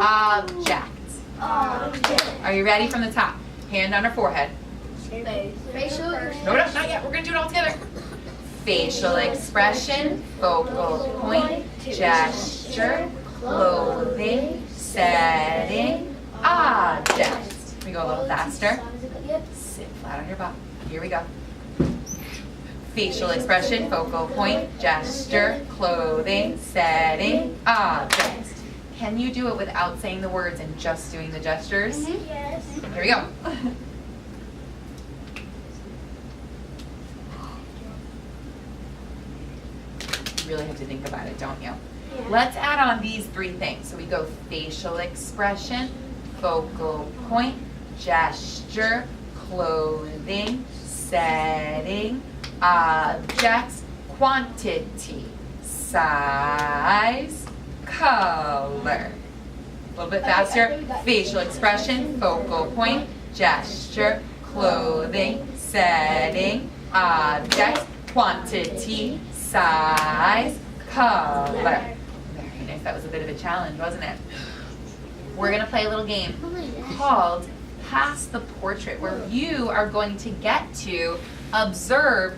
Object. Are you ready from the top? Hand on her forehead. Facial. No, not yet. We're going to do it all together. Facial expression, focal point, gesture, clothing, setting, object. We go a little faster. Sit flat on your butt. Here we go. Facial expression, focal point, gesture, clothing, setting, object. Can you do it without saying the words and just doing the gestures? Yes. Here we go. You really have to think about it, don't you? Yeah. Let's add on these three things. So we go facial expression, focal point, gesture, clothing, setting, objects, quantity, size, color. A little bit faster. Facial expression, focal point, gesture, clothing, setting, objects, quantity, size, color. Very nice. That was a bit of a challenge, wasn't it? We're going to play a little game called Pass the Portrait, where you are going to get to observe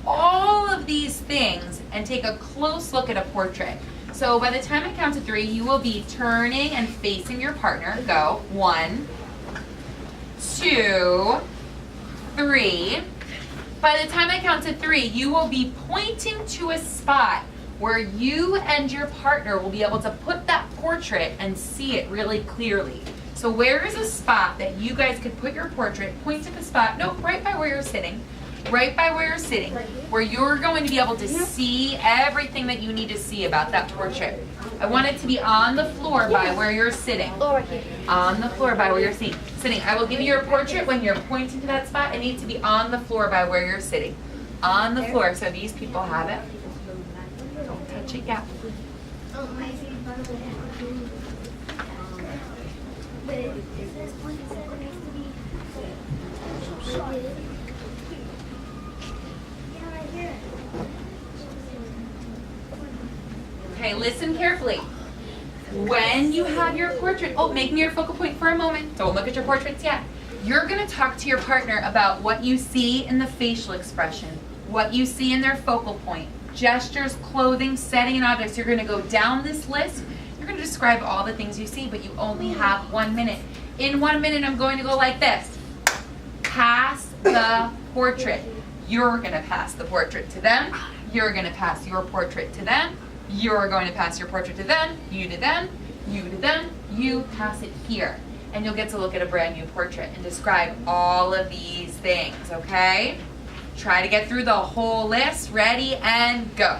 all of these things and take a close look at a portrait. So by the time I count to 3, you will be turning and facing your partner. Go. 1, 2, 3. By the time I count to 3, you will be pointing to a spot where you and your partner will be able to put that portrait and see it really clearly. So where is a spot that you guys could put your portrait, point at the spot, nope, right by where you're sitting, where you're going to be able to see everything that you need to see about that portrait. I want it to be on the floor by where you're sitting. On the floor by where you're sitting. I will give you your portrait when you're pointing to that spot. It needs to be on the floor by where you're sitting. On the floor. So these people have it. Don't touch it yet. Okay, listen carefully. When you have your portrait, make me your focal point for a moment. Don't look at your portraits yet. You're going to talk to your partner about what you see in the facial expression, what you see in their focal point, gestures, clothing, setting, and objects. You're going to go down this list. You're going to describe all the things you see, but you only have 1 minute. In 1 minute, I'm going to go like this. Pass the portrait. You're going to pass the portrait to them. You're going to pass your portrait to them. You're going to pass your portrait to them. You to them. You to them. You pass it here. And you'll get to look at a brand new portrait and describe all of these things, okay? Try to get through the whole list. Ready and go.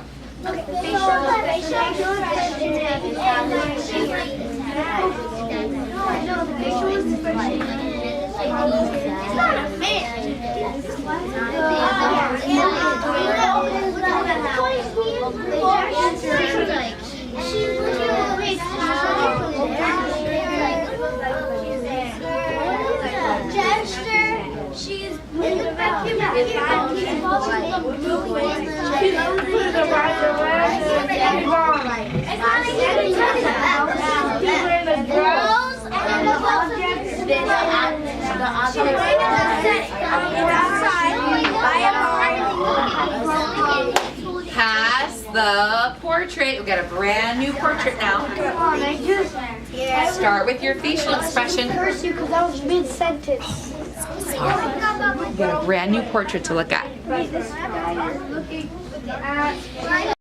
She's in the vacuum. Pass the portrait. We've got a brand new portrait now. Start with your facial expression. Curse you because I was mid-sentence. Sorry. We've got a brand new portrait to look at. This guy is looking at